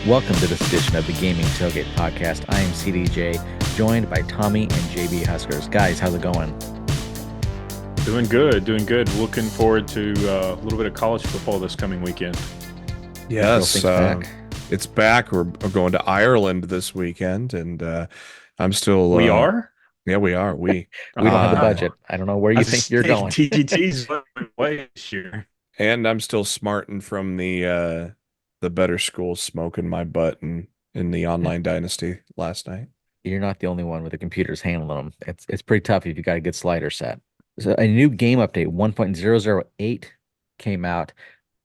Welcome to this edition of the Gaming Tailgate Podcast. I am CDJ, joined by Tommy and JBHuskers. Guys, how's it going? Doing good, doing good. Looking forward to a little bit of college football this coming weekend. Yes, it's back. We're going to Ireland this weekend, and I'm still. We are? Yeah, we are. We don't have the budget. I don't know where you think you're going. TGT's way this year. And I'm still smarting from the better school smoking my butt in the online Dynasty last night. You're not the only one with the computers handling them. It's pretty tough if you got a good slider set. So a new game update 1.008 came out.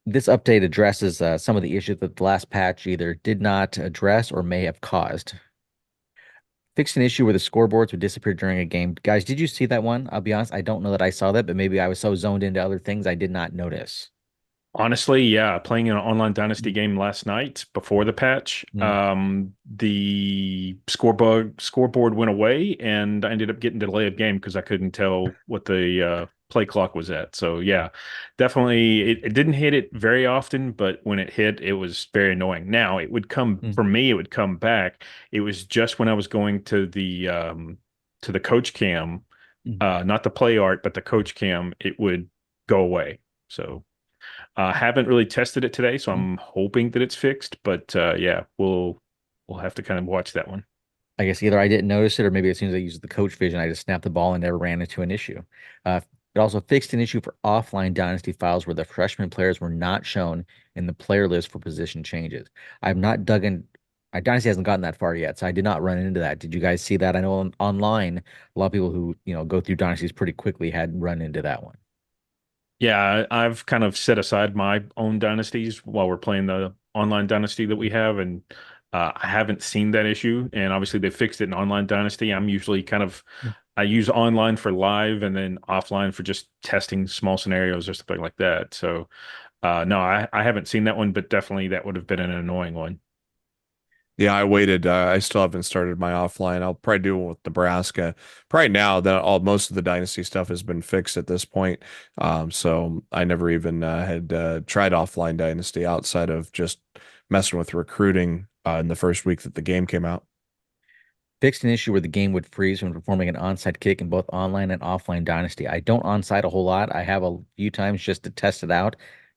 This update addresses some of the issues that the last patch either did not address or may have caused. Fixed an issue where the scoreboards would disappear during a game. Guys, did you see that one? I'll be honest, I don't know that I saw that, but maybe I was so zoned into other things I did not notice. Honestly, yeah, playing an online Dynasty game last night before the patch, the scoreboard went away, and I ended up getting delay of game because I couldn't tell what the play clock was at. So yeah, definitely, it didn't hit it very often, but when it hit, it was very annoying. Now it would come for me, it would come back. It was just when I was going to the coach cam, not the play art, but the coach cam, it would go away. So. Haven't really tested it today, so I'm hoping that it's fixed. But yeah, we'll have to kind of watch that one. I guess either I didn't notice it, or maybe as soon as I used the coach vision, I just snapped the ball and never ran into an issue. It also fixed an issue for offline Dynasty files where the freshman players were not shown in the player list for position changes. I've not dug in. My Dynasty hasn't gotten that far yet, so I did not run into that. Did you guys see that? I know online, a lot of people who go through Dynasties pretty quickly had run into that one. Yeah, I've kind of set aside my own dynasties while we're playing the online dynasty that we have, and I haven't seen that issue. And obviously, they fixed it in online dynasty. I'm usually I use online for live and then offline for just testing small scenarios or something like that. So, no, I haven't seen that one, but definitely that would have been an annoying one. Yeah, I waited. I still haven't started my offline. I'll probably do it with Nebraska. Probably now that most of the Dynasty stuff has been fixed at this point. So I never even had tried offline Dynasty outside of just messing with recruiting in the first week that the game came out. Fixed an issue where the game would freeze when performing an onside kick in both online and offline Dynasty. I don't onside a whole lot. I have a few times just to test it out.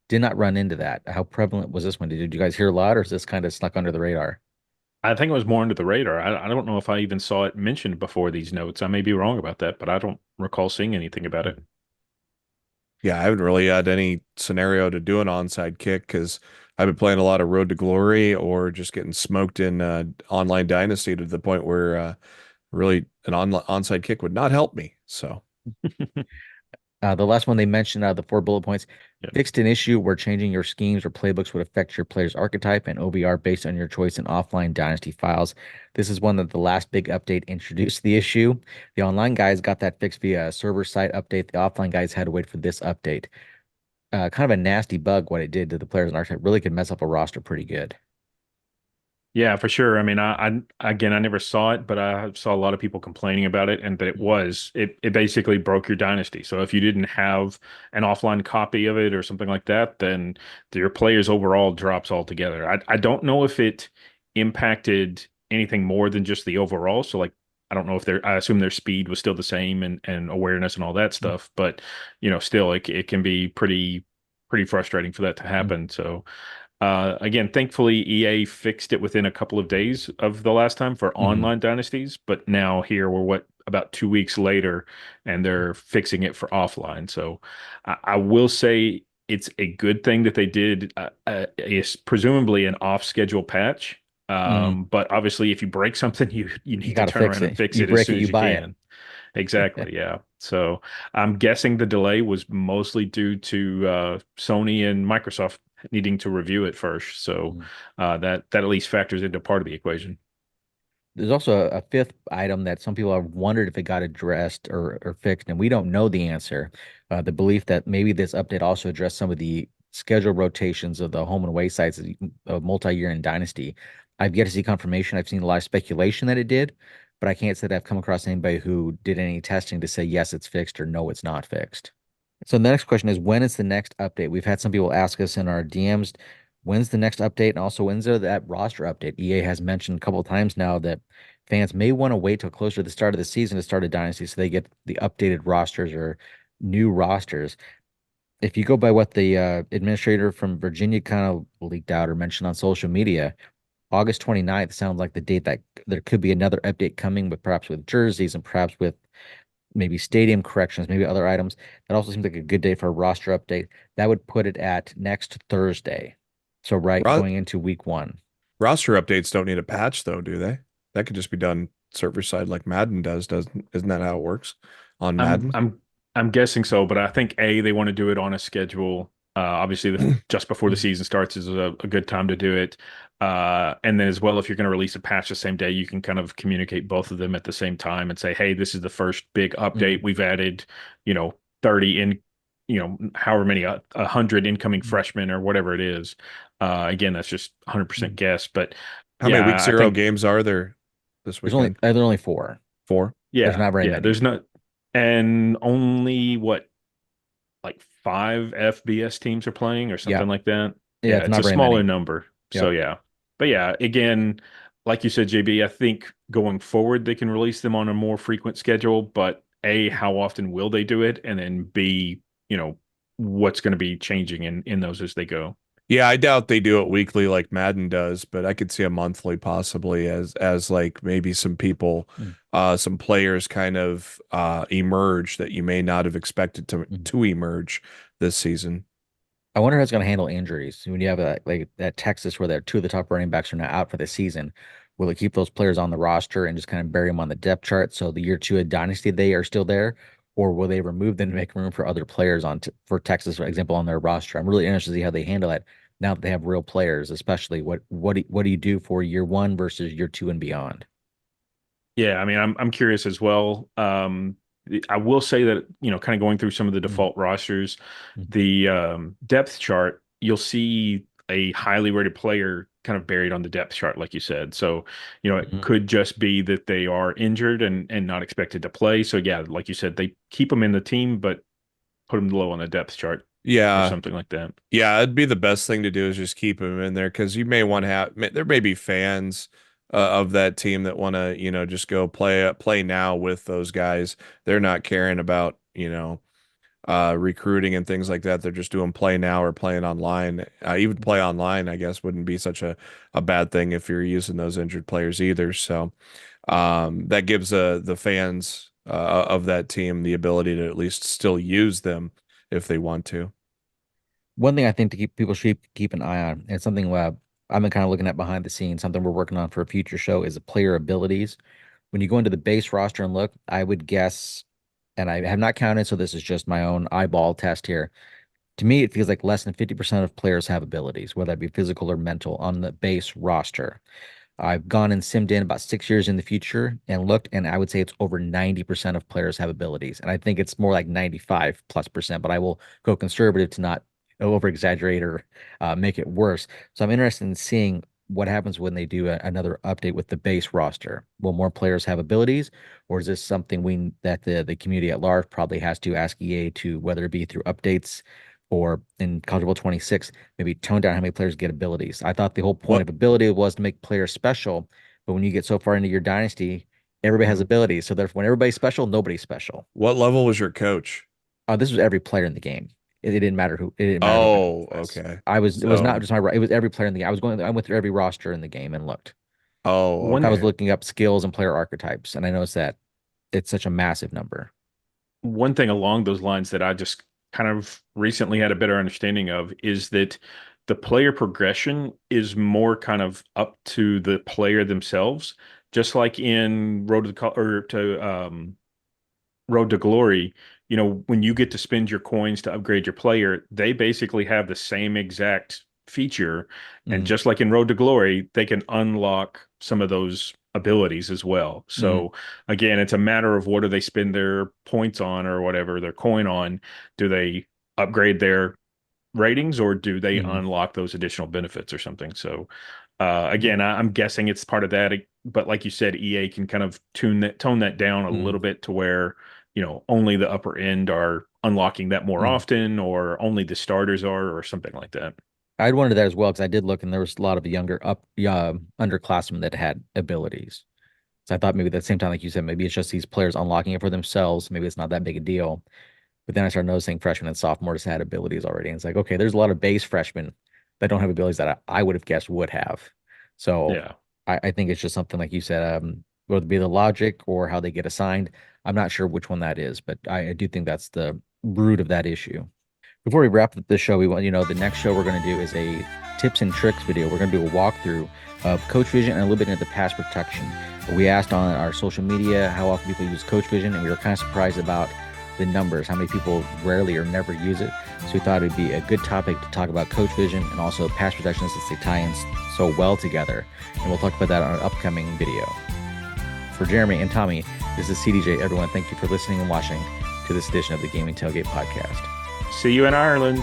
Did not run into that. How prevalent was this one? Did you guys hear a lot, or is this kind of snuck under the radar? I think it was more under the radar. I don't know if I even saw it mentioned before these notes. I may be wrong about that, but I don't recall seeing anything about it. Yeah, I haven't really had any scenario to do an onside kick because I've been playing a lot of Road to Glory or just getting smoked in online Dynasty to the point where really an onside kick would not help me. So. The last one they mentioned, the 4 bullet points, fixed an issue where changing your schemes or playbooks would affect your player's archetype and OBR based on your choice in offline Dynasty files. This is one that the last big update introduced the issue. The online guys got that fixed via a server side update. The offline guys had to wait for this update. Kind of a nasty bug what it did to the players and archetype. Really could mess up a roster pretty good. Yeah, for sure. I mean, I never saw it, but I saw a lot of people complaining about it, and that it basically broke your dynasty. So if you didn't have an offline copy of it or something like that, then your players overall drops altogether. I don't know if it impacted anything more than just the overall. So like, I don't know if I assume their speed was still the same and awareness and all that stuff, but still it can be pretty frustrating for that to happen. So. Again, thankfully, EA fixed it within a couple of days of the last time for online dynasties, but now here we're about 2 weeks later, and they're fixing it for offline. So I will say it's a good thing that they did. Is presumably an off-schedule patch, but obviously, if you break something, you need to turn around and fix it as soon as you can. Exactly, yeah. So I'm guessing the delay was mostly due to Sony and Microsoft needing to review it first. So that at least factors into part of the equation. There's also a fifth item that some people have wondered if it got addressed or fixed, and we don't know the answer. The belief that maybe this update also addressed some of the schedule rotations of the home and away sites of multi-year in Dynasty. I've yet to see confirmation. I've seen a lot of speculation that it did, but I can't say that I've come across anybody who did any testing to say, yes, it's fixed or no, it's not fixed. So the next question is, when is the next update? We've had some people ask us in our DMs, When's the next update? And also, when's that roster update? EA has mentioned a couple of times now that fans may want to wait till closer to the start of the season to start a dynasty so they get the updated rosters or new rosters. If you go by what the administrator from Virginia kind of leaked out or mentioned on social media, August 29th sounds like the date that there could be another update coming, but perhaps with jerseys and perhaps with maybe stadium corrections, maybe other items. That also seems like a good day for a roster update. That would put it at next Thursday. So right Ro going into week 1. Roster updates don't need a patch though, do they? That could just be done server side like Madden does, doesn't? Isn't that how it works on I'm Madden? I'm I'm guessing so, but I think they want to do it on a schedule. Obviously, just before the season starts is a good time to do it. And then as well, if you're going to release a patch the same day, you can kind of communicate both of them at the same time and say, "Hey, this is the first big update. We've added, 30 in, however many, 100 incoming freshmen or whatever it is." Again, that's just 100% guess, but How many week yeah, I zero think games are there this weekend? There's only 4. 4? There's yeah, not very yeah. many. There's not, and only what, like 5 FBS teams are playing or Yeah. something like that. Yeah, Yeah, it's it's not a very smaller many. number. So Yep. yeah. But yeah, again, like you said, JB, I think going forward they can release them on a more frequent schedule, but A, how often will they do it? And then B, what's going to be changing in those as they go. Yeah, I doubt they do it weekly like Madden does, but I could see a monthly possibly as like maybe some people, Mm. some players kind of emerge that you may not have expected to emerge this season. I wonder how it's going to handle injuries when you have like that Texas where the 2 of the top running backs are now out for the season. Will it keep those players on the roster and just kind of bury them on the depth chart so the year 2 of Dynasty they are still there, or will they remove them to make room for other players for Texas, for example, on their roster? I'm really interested to see how they handle it now that they have real players, especially what do you do for year 1 versus year 2 and beyond? Yeah, I mean, I'm curious as well. I will say that, kind of going through some of the Mm, default rosters, mm, the depth chart, you'll see a highly rated player kind of buried on the depth chart, like you said. So, it mm. could just be that they are injured and not expected to play. So, yeah, like you said, they keep them in the team, but put them low on the depth chart or Yeah, something like that. yeah, it'd be the best thing to do is just keep him in there because you may want to there may be fans of that team that want to just go play now with those guys. They're not caring about recruiting and things like that. They're just doing play now or playing online. Even play online, I guess, wouldn't be such a bad thing if you're using those injured players either. So that gives the fans of that team the ability to at least still use them if they want to. One thing I think to people should keep an eye on, and something I've been kind of looking at behind the scenes, something we're working on for a future show is the player abilities. When you go into the base roster and look, I would guess, and I have not counted, so this is just my own eyeball test here. To me, it feels like less than 50% of players have abilities, whether that be physical or mental, on the base roster. I've gone and simmed in about 6 years in the future and looked, and I would say it's over 90% of players have abilities. And I think it's more like 95 plus percent, but I will go conservative to not over exaggerate or make it worse. So I'm interested in seeing what happens when they do another update with the base roster. Will more players have abilities, or is this something that the community at large probably has to ask EA to, whether it be through updates or in College Football 26, maybe tone down how many players get abilities. I thought the whole point What of ability was to make players special, but when you get so far into your dynasty, everybody has Mhm. abilities. So therefore, when everybody's special, nobody's special. What level was your coach? This was every player in the game. It didn't matter who. It didn't matter who my coach Oh, was. okay. I was. It was not So, just my. It was every player in the game. I went through every roster in the game and looked. oh, One I was okay. looking up skills and player archetypes, and I noticed that it's such a massive number. one thing along those lines that I just kind of recently had a better understanding of is that the player progression is more kind of up to the player themselves, just like in Road to Glory. When you get to spend your coins to upgrade your player, they basically have the same exact feature. And Mm, just like in Road to Glory, they can unlock some of those abilities as well. mm, So again, it's a matter of what do they spend their points on or whatever, their coin on. Do they upgrade their ratings or do they mm, unlock those additional benefits or something? So mm, again, I'm guessing it's part of that. But like you said, EA can kind of tone that down a mm, little bit to where, only the upper end are unlocking that more mm. often, or only the starters are, or something like that. I'd wondered that as well because I did look and there was a lot of younger underclassmen that had abilities. So I thought maybe at the same time, like you said, maybe it's just these players unlocking it for themselves. Maybe it's not that big a deal. But then I started noticing freshmen and sophomores had abilities already. And it's like, okay, there's a lot of base freshmen that don't have abilities that I would have guessed would have. So Yeah. I think it's just something like you said, whether it be the logic or how they get assigned. I'm not sure which one that is, but I do think that's the root of that issue. Before we wrap up the show, we want, the next show we're going to do is a tips and tricks video. We're going to do a walkthrough of Coach Vision and a little bit into pass protection. We asked on our social media how often people use Coach Vision, and we were kind of surprised about the numbers, how many people rarely or never use it. So we thought it'd be a good topic to talk about Coach Vision and also pass protection since they tie in so well together. And we'll talk about that on an upcoming video. For Jeremy and Tommy, this is CDJ. Everyone, thank you for listening and watching to this edition of the Gaming Tailgate Podcast. See you in Ireland.